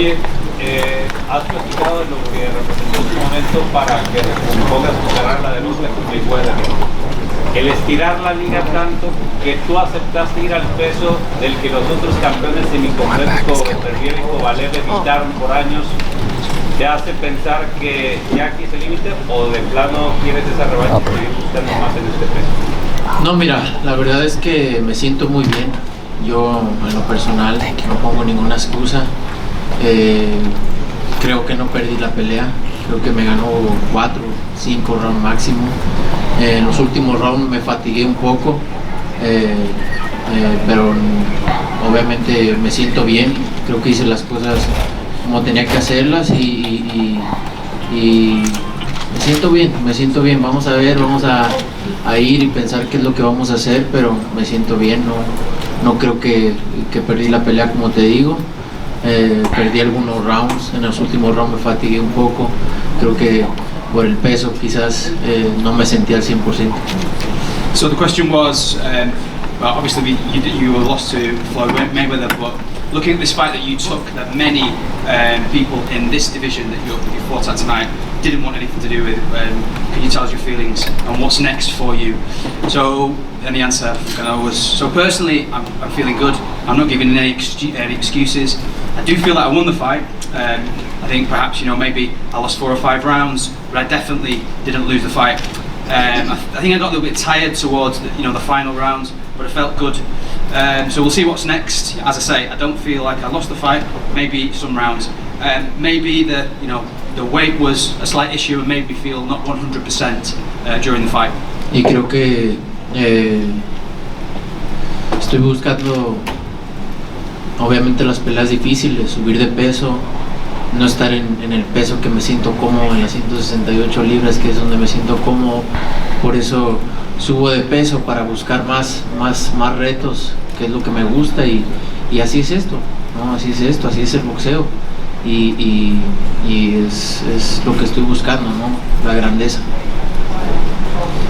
Oye, has platicado de lo que representó en su momento para que pongas tu carrera de lucha con Mayweather. El estirar la liga tanto que tú aceptaste ir al peso del que los otros campeones semicompletos Berbiel y Kovalev evitaron por años, ¿te hace pensar que ya aquí es el límite o de plano quieres esa revancha y seguir buscando más en este peso? No, mira, la verdad es que me siento muy bien. Yo en lo personal no pongo ninguna excusa. Creo que no perdí la pelea. Creo que me ganó 4, 5 rounds máximo. En los últimos rounds me fatigué un poco, pero obviamente me siento bien. Creo que hice las cosas como tenía que hacerlas y me siento bien. Vamos a ver, vamos a ir y pensar qué es lo que vamos a hacer, pero me siento bien. No creo que perdí la pelea, como te digo. Perdí algunos rounds, en los últimos rounds me fatigué un poco. Creo que por el peso quizás no me sentí al 100%. So the question was, well, obviously you were lost to Floyd Mayweather, but looking at this fight that you took, that many people in this division that you fought at tonight didn't want anything to do with, can you tell us your feelings and what's next for you? So, and the answer was, so personally, I'm feeling good. I'm not giving any excuses. I do feel that I won the fight. I think perhaps, maybe I lost 4 or 5 rounds, but I definitely didn't lose the fight. I think I got a little bit tired towards the final rounds, but I felt good. So we'll see what's next. As I say, I don't feel like I lost the fight. Maybe some rounds. Maybe the weight was a slight issue and made me feel not 100% during the fight. Y creo que estoy buscando obviamente las peleas difíciles, subir de peso, no estar en el peso que me siento cómodo, en las 168 libras, que es donde me siento cómodo. Por eso subo de peso, para buscar más retos, que es lo que me gusta, y así es esto, ¿no? Así es el boxeo, y es lo que estoy buscando, ¿no? La grandeza.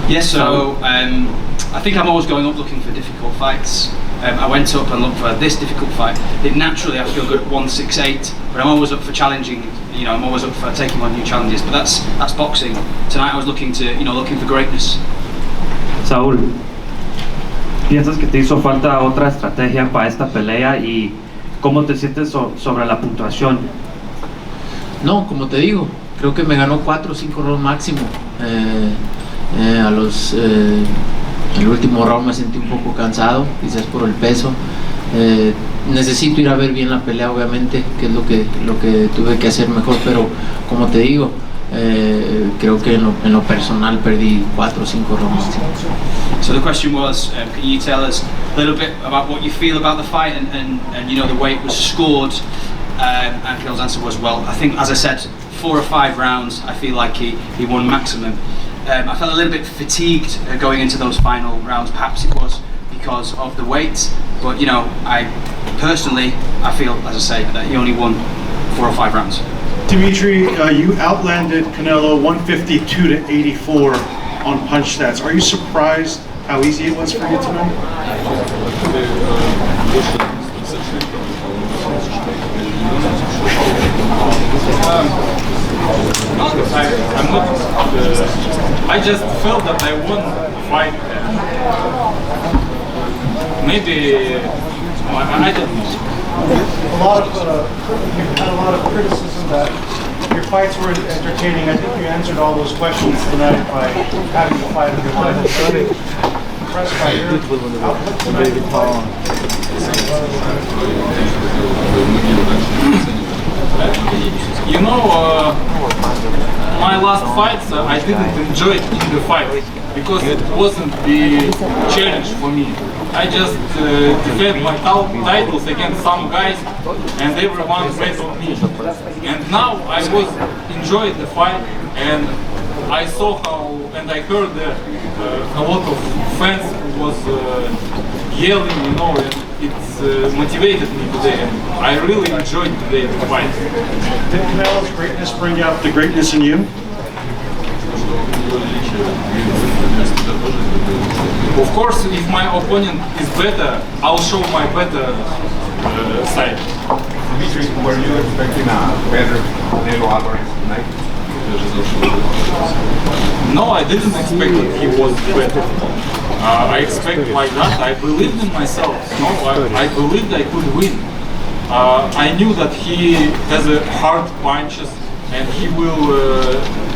Yes, so I think I'm always going up looking for difficult fights. I went up and looked for this difficult fight. Naturally I feel good at 168, but I'm always up for challenging. I'm always up for taking on new challenges. But that's boxing. Tonight I was looking for greatness. Saúl, ¿piensas que te hizo falta otra estrategia para esta pelea y cómo te sientes sobre la puntuación? No, como te digo, creo que me ganó 4 o 5 rounds máximo. El último round me sentí un poco cansado, quizás por el peso. Necesito ir a ver bien la pelea, obviamente, que es lo que tuve que hacer mejor, pero como te digo, creo que en lo personal perdí 4 o 5 rounds. So the question was, can you tell us a little bit about what you feel about the fight and the way it was scored? And Canelo's answer was, well, I think, as I said, 4 or 5 rounds, I feel like he won maximum. I felt a little bit fatigued going into those final rounds. Perhaps it was because of the weight, but I personally feel, as I say, that he only won 4 or 5 rounds. Dmitry, you outlanded Canelo 152 to 84 on punch stats. Are you surprised how easy it was for you tonight? I'm not. I just felt that I won the fight. Maybe I don't know. You've had a lot of criticism that your fights were entertaining. I think you answered all those questions tonight by having the fight of your life. Impressed by your output tonight in the fight. My last fights I didn't enjoy in the fight because it wasn't the challenge for me. I just defend my titles against some guys and everyone bet on me. And now I was enjoying the fight, and I saw how, and I heard a lot of fans who was yelling, and it's motivated me today, and I really enjoyed today the fight. Did Canelo's greatness bring out the greatness in you? Of course, if my opponent is better, I'll show my better side. Dmitry, were you expecting a better Canelo Alvarez tonight? No, I didn't expect that he was better. I expect like that. I believed in myself. No, I believed I could win. I knew that he has a hard punches and he will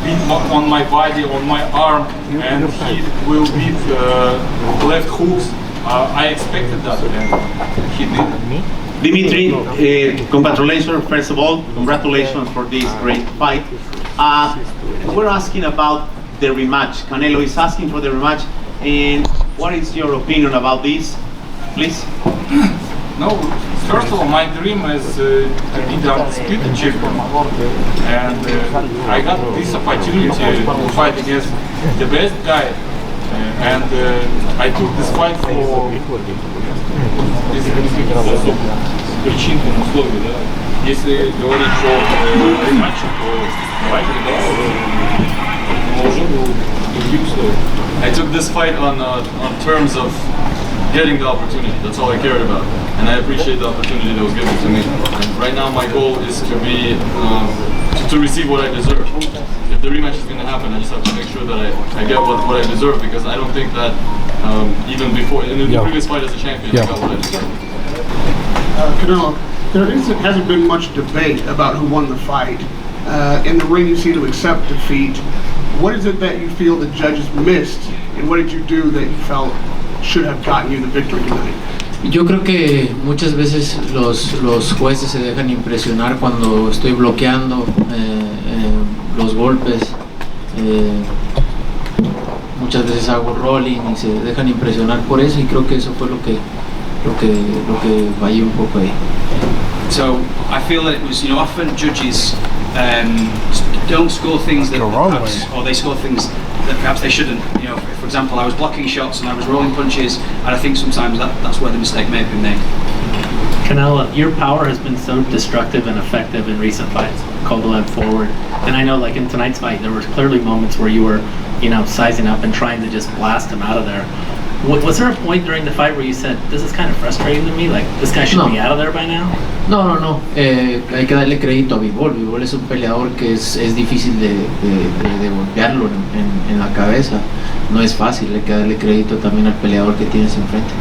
beat on my body, on my arm, and he will beat left hooks. I expected that and he did. Dmitry, congratulations, first of all, congratulations for this great fight. We're asking about the rematch. Canelo is asking for the rematch, and what is your opinion about this, please? No, first of all, my dream is to be the undisputed champion, and I got this opportunity to fight against the best guy, and I took this fight for причин, условий, да. Если говорить про рематч, то давайте I took this fight on terms of getting the opportunity. That's all I cared about, and I appreciate the opportunity that was given to me. And right now, my goal is to be to receive what I deserve. If the rematch is going to happen, I just have to make sure that I get what I deserve, because I don't think that even before in the previous fight as a champion, I got what I deserve. Canelo, there hasn't been much debate about who won the fight. In the ring, you seem to accept defeat. What is it that you feel the judges missed, and what did you do that you felt should have gotten you the victory tonight? Yo creo que muchas veces los jueces se dejan impresionar cuando estoy bloqueando los golpes. Muchas veces hago rolling y se dejan impresionar por eso, y creo que eso fue lo que fallé un poco ahí. So I feel that it was, often judges don't score things that perhaps, or they score things that perhaps they shouldn't. For example, I was blocking shots and I was rolling punches, and I think sometimes that's where the mistake may have been made. Canelo, your power has been so destructive and effective in recent fights, Caldwell and forward. And I know, like in tonight's fight, there were clearly moments where you were, sizing up and trying to just blast him out of there. Was there a point during the fight where you said, this is kind of frustrating to me, like this guy should be out of there by now? No. Hay que darle crédito a Bivol. Bivol es un peleador que es difícil de golpearlo en la cabeza. No es fácil, hay que darle crédito también al peleador que tienes enfrente.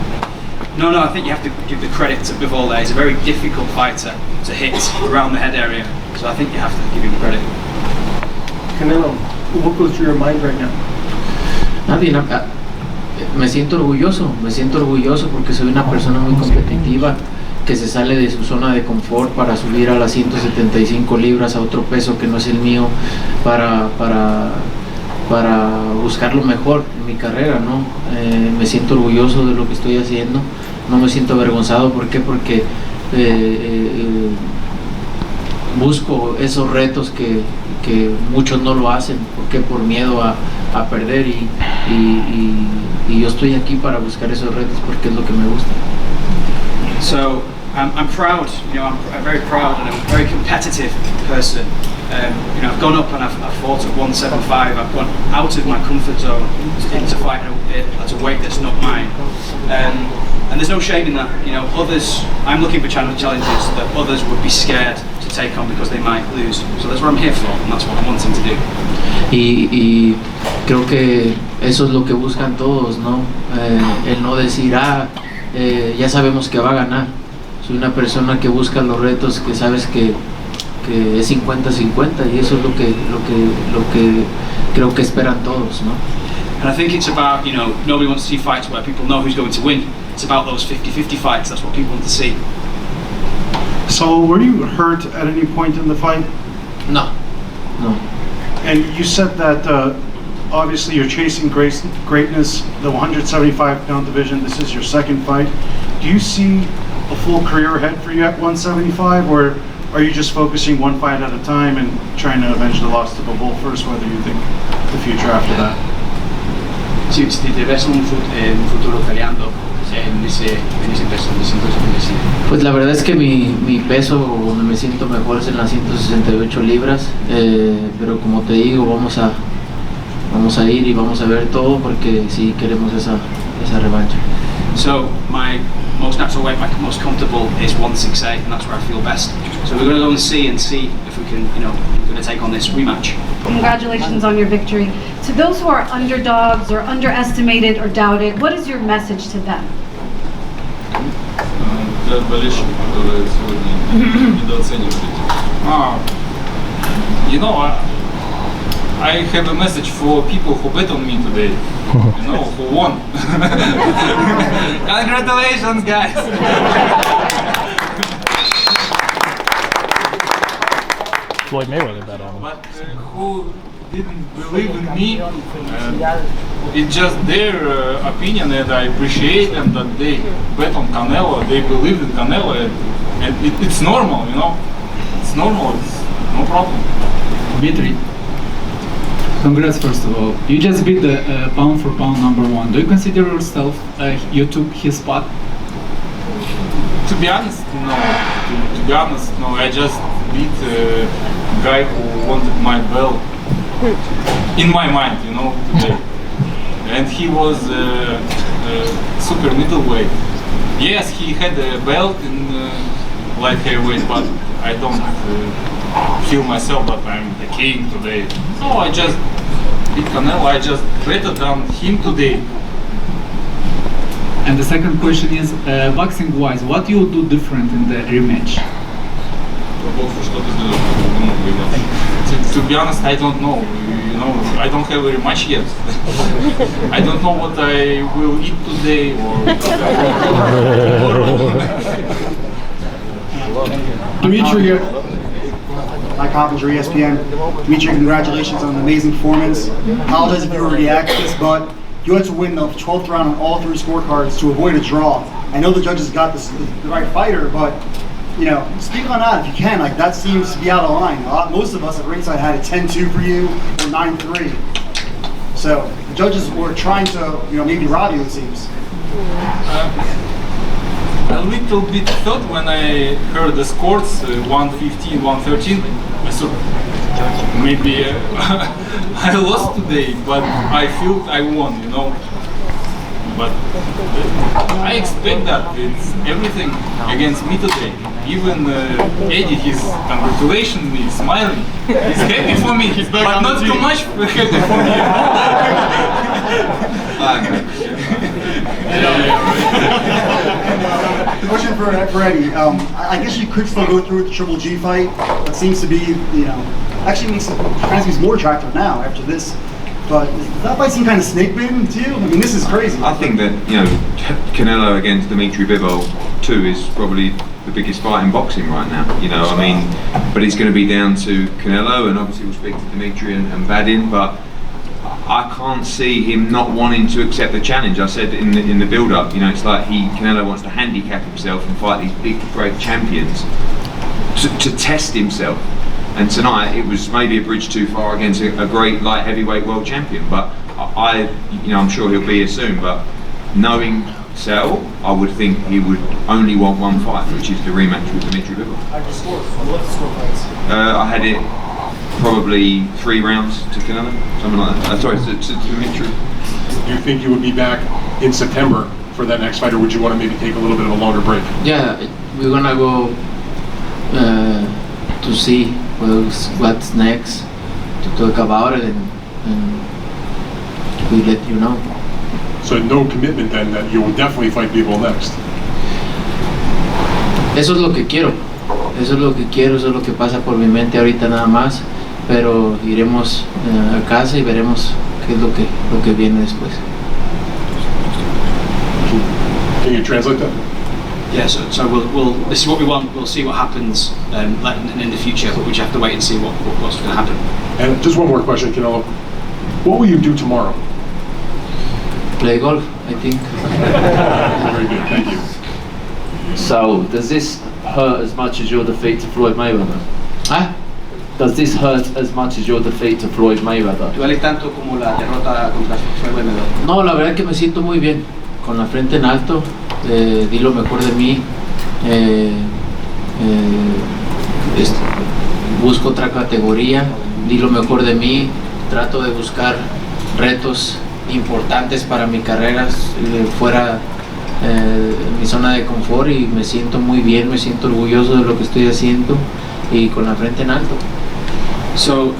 No, I think you have to give the credit to Bivol there. He's a very difficult fighter to hit around the head area, so I think you have to give him credit. Canelo, what goes through your mind right now? Me siento orgulloso porque soy una persona muy competitiva, que se sale de su zona de confort para subir a las 175 libras, a otro peso que no es el mío, para buscar lo mejor en mi carrera, ¿no? Me siento orgulloso de lo que estoy haciendo, no me siento avergonzado. ¿Por qué? Porque busco esos retos que muchos no lo hacen, porque por miedo a perder, y yo estoy aquí para buscar esos retos porque es lo que me gusta. So I'm proud, I'm very proud, and I'm a very competitive person. I've gone up and I've fought at 175. I've gone out of my comfort zone into fighting at a weight that's not mine. And there's no shame in that. Others, I'm looking for challenges that others would be scared to take on because they might lose. So that's what I'm here for, and that's what I'm wanting to do. Y creo que eso es lo que buscan todos, ¿no? El no decir, ya sabemos que va a ganar. Soy una persona que busca los retos, que sabes que es 50-50, y eso es lo que creo que esperan todos, ¿no? And I think it's about, nobody wants to see fights where people know who's going to win. It's about those 50-50 fights. That's what people want to see. So, were you hurt at any point in the fight? No. And you said that obviously you're chasing greatness, the 175-pound division. This is your second fight. Do you see a full career ahead for you at 175, or are you just focusing one fight at a time and trying to avenge the loss to Bivol first, whether you think the future after that? Si te ves un futuro peleando en ese peso, en 175. Pues la verdad es que mi peso donde me siento mejor es en las 168 libras, pero como te digo, vamos a ir y vamos a ver todo, porque sí queremos esa revancha. So my most natural weight, my most comfortable is 168, and that's where I feel best. So we're going to go and see if we can, we're going to take on this rematch. Congratulations on your victory. To those who are underdogs or underestimated or doubted, what is your message to them? Для болельщиков, которые сегодня недооценивают. I have a message for people who bet on me today, who won. Congratulations, guys! Floyd Mayweather bet on him. But who didn't believe in me, it's just their opinion, and I appreciate them that they bet on Canelo, they believe in Canelo, and it's normal, it's normal, it's no problem. Dmitry, congrats first of all. You just beat the pound for pound #1. Do you consider yourself you took his spot? To be honest, no. To be honest, no. I just beat a guy who wanted my belt in my mind, today. And he was super middleweight. Yes, he had a belt in light heavyweight, but I don't feel myself that I'm the king today. No, I just beat Canelo. I just better than him today. And the second question is, boxing-wise, what you will do different in the rematch? To be honest, I don't know. I don't have a rematch yet. I don't know what I will eat today or Dmitry, Mike Hoppinger, ESPN. Dmitry, congratulations on an amazing performance. Apologize if you already asked this, but you had to win the 12th round on all 3 scorecards to avoid a draw. I know the judges got the right fighter, but speak on that if you can. Like, that seems to be out of line. Most of us at ringside had a 10-2 for you or 9-3. So the judges were trying to, maybe rob you, it seems. A little bit thought when I heard the scores, 115, 113. I thought maybe I lost today, but I feel I won, But I expect that it's everything against me today. Even Eddie, he's congratulating me, smiling. He's happy for me, but not too much happy for me. Question for Eddie. I guess you could still go through with the Triple G fight. That seems to be, actually makes it more attractive now after this. But does that fight seem kind of snake bitten to you? I mean, this is crazy. I think that, Canelo against Dmitry Bivol 2 is probably the biggest fight in boxing right now, but it's going to be down to Canelo, and obviously we'll speak to Dmitry and Vadim, but I can't see him not wanting to accept the challenge. I said in the build-up, it's like Canelo wants to handicap himself and fight these big, great champions to test himself. And tonight it was maybe a bridge too far against a great light heavyweight world champion. But I'm sure he'll be here soon. But knowing Sal, I would think he would only want one fight, which is the rematch with Dmitry Bivol. I had it probably 3 rounds to Canelo, something like that. Sorry, to Dmitry. Do you think you would be back in September for that next fight, or would you want to maybe take a little bit of a longer break? Yeah, we're gonna go to see what's next, to talk about it, and we let you know. So no commitment then that you will definitely fight people next? Eso es lo que quiero, eso es lo que pasa por mi mente ahorita nada más, pero iremos a casa y veremos qué es lo que viene después. Can you translate that? Yeah, so we'll this is what we want. We'll see what happens in the future, but we just have to wait and see what's going to happen. And just one more question, Canelo. What will you do tomorrow? Play golf, I think. Very good, thank you. So, does this hurt as much as your defeat to Floyd Mayweather? Ah, Does this hurt as much as your defeat to Floyd Mayweather? ¿Duele tanto como la derrota contra Floyd Mayweather? no, la verdad que me siento muy bien, con la frente en alto, di lo mejor de mí, busco otra categoría, di lo mejor de mí, trato de buscar retos importantes para mi carrera fuera mi zona zona de confort y me siento muy bien, me siento orgulloso de lo que estoy haciendo y con la frente en alto. So,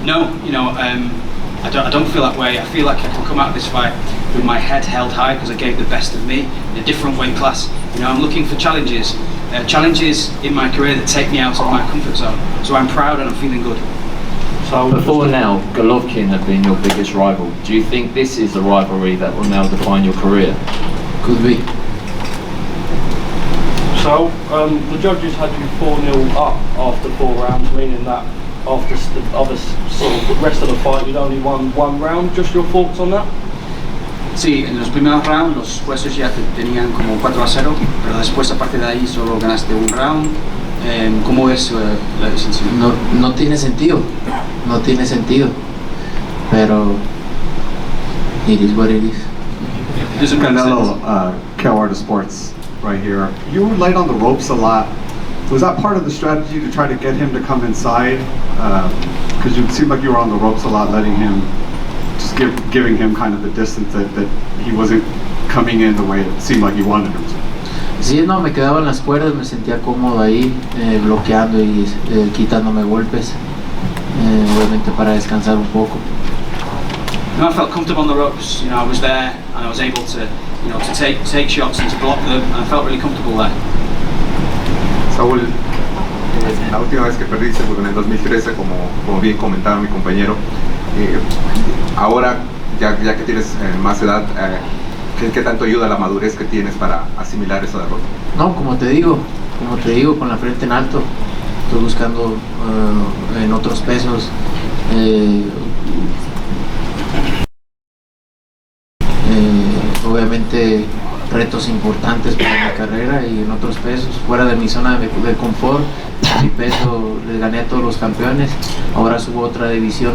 no, I don't feel that way. I feel like I can come out of this fight with my head held high because I gave the best of me in a different weight class. I'm looking for challenges in my career that take me out of my comfort zone. So I'm proud and I'm feeling good. So before now, Golovkin had been your biggest rival. Do you think this is the rivalry that will now define your career? Could be. So the judges had you 4-0 up after 4 rounds, meaning that after the rest of the fight you'd only won 1 round. Just your thoughts on that? Sí, en los primeros rounds los jueces ya te tenían como 4-0, pero después a partir de ahí solo ganaste 1 round. ¿Cómo es la decisión? No tiene sentido, pero it is what it is. Canelo, Cal Sports, right here. You were light on the ropes a lot. Was that part of the strategy to try to get him to come inside? Because it seemed like you were on the ropes a lot, letting him, just giving him kind of the distance that he wasn't coming in the way it seemed like you wanted him to. Sí, no, me quedaba en las cuerdas, me sentía cómodo ahí, bloqueando y quitándome golpes, obviamente para descansar un poco. I felt comfortable on the ropes. I was there and I was able to, to take shots and to block them, and I felt really comfortable there. Saúl, la última vez que perdiste fue en el 2013, como bien comentaba mi compañero. Ahora, ya que tienes más edad, ¿qué tanto ayuda la madurez que tienes para asimilar esa derrota? No, como te digo, con la frente en alto, estoy buscando en otros pesos. Obviamente retos importantes para mi carrera y en otros pesos, fuera de mi zona de confort. Mi peso le gané a todos los campeones, ahora subo a otra división.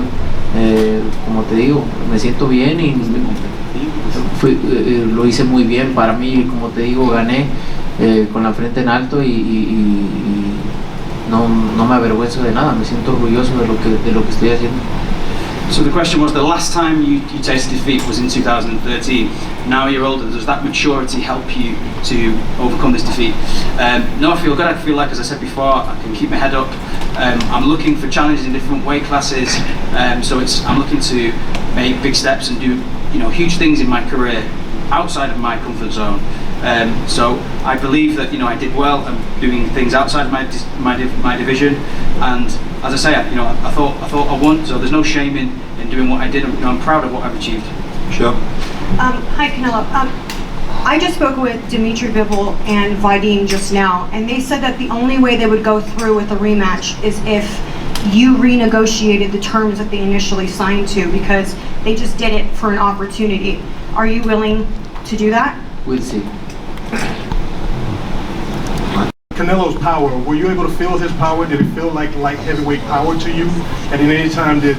Como te digo, me siento bien y lo hice muy bien para mí. Como te digo, gané con la frente en alto y no me avergüenzo de nada, me siento orgulloso de lo que estoy haciendo. So the question was, the last time you tasted defeat was in 2013. Now you're older, does that maturity help you to overcome this defeat? No, I feel good. I feel like, as I said before, I can keep my head up. I'm looking for challenges in different weight classes, so I'm looking to make big steps and do huge things in my career outside of my comfort zone. So I believe that I did well and doing things outside of my division, and as I say, I thought I won, so there's no shame in doing what I did. I'm proud of what I've achieved. Sure. Hi Canelo. I just spoke with Dmitry Bivol and Vadim just now, and they said that the only way they would go through with a rematch is if you renegotiated the terms that they initially signed to, because they just did it for an opportunity. Are you willing to do that? We'll see. Canelo's power, were you able to feel his power? Did it feel like light heavyweight power to you? And in any time did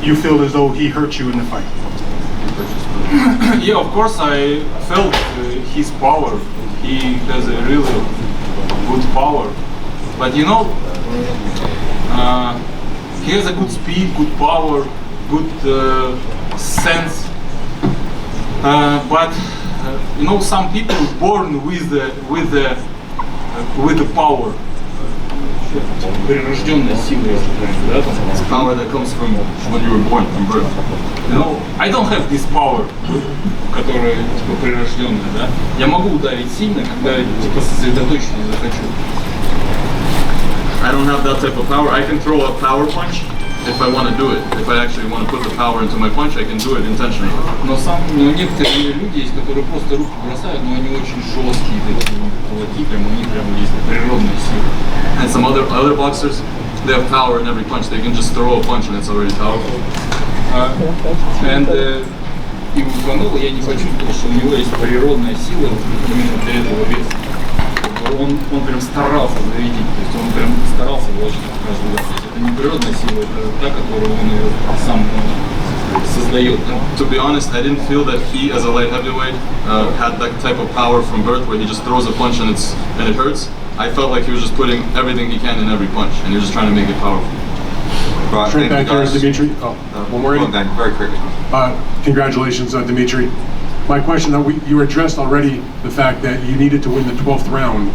you feel as though he hurt you in the fight? Yeah, of course I felt his power. He has a really good power. But he has a good speed, good power, good sense. But some people born with the power. It's power that comes from when you were born, from birth. I don't have this power, которая прирожденная, да? Я могу ударить сильно, когда сосредоточенно захочу. I don't have that type of power. I can throw a power punch if I want to do it. If I actually want to put the power into my punch, I can do it intentionally. Но некоторые люди есть, которые просто руки бросают, но они очень жесткие такие кулаки, у них прям есть природная сила. And some other boxers, they have power in every punch. They can just throw a punch and it's already powerful. И у Канела я не почувствовал, что у него есть природная сила именно для этого веса. Он прям старался зарядить, то есть он прям старался вложить каждый раз. Это не природная сила, это та, которую он сам создает. To be honest, I didn't feel that he, as a light heavyweight, had that type of power from birth where he just throws a punch and it hurts. I felt like he was just putting everything he can in every punch, and he was just trying to make it powerful. Right, straight back here, Dmitry. One more. Very quickly. Congratulations, Dmitry. My question, you addressed already the fact that you needed to win the 12th round,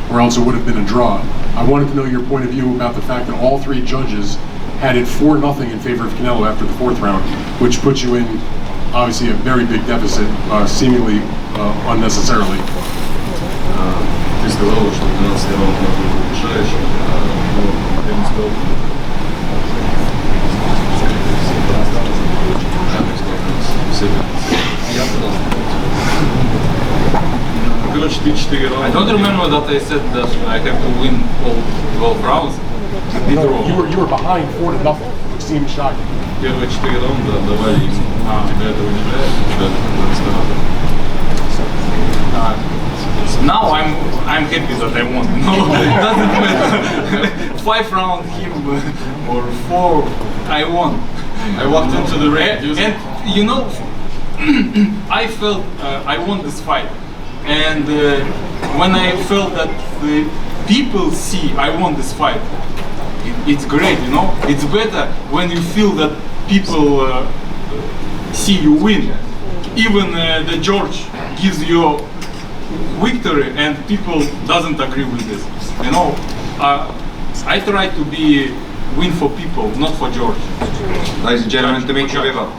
or else it would have been a draw. I wanted to know your point of view about the fact that all three judges had it 4-0 in favor of Canelo after the 4th round, which puts you in, obviously, a very big deficit, seemingly unnecessarily. Ты сказал, что 12 раунд был решающим, но я не сказал. Короче, ты 4 раунда. I don't remember that I said that I have to win all 12 rounds. No, you were behind 4-0, which seemed shocking. Первые 4 раунда давали ему. Тебя этого не нравится? Тебя это Now I'm happy that I won. No, it doesn't matter. 5 rounds him or 4, I won. I walked into the ring and you know, I felt I won this fight, and when I felt that the people see I won this fight, it's great, you know. It's better when you feel that people see you win. Even the judge gives you victory and people doesn't agree with this, you know. I try to be win for people, not for George. Ladies and gentlemen, Dmitry Bivol.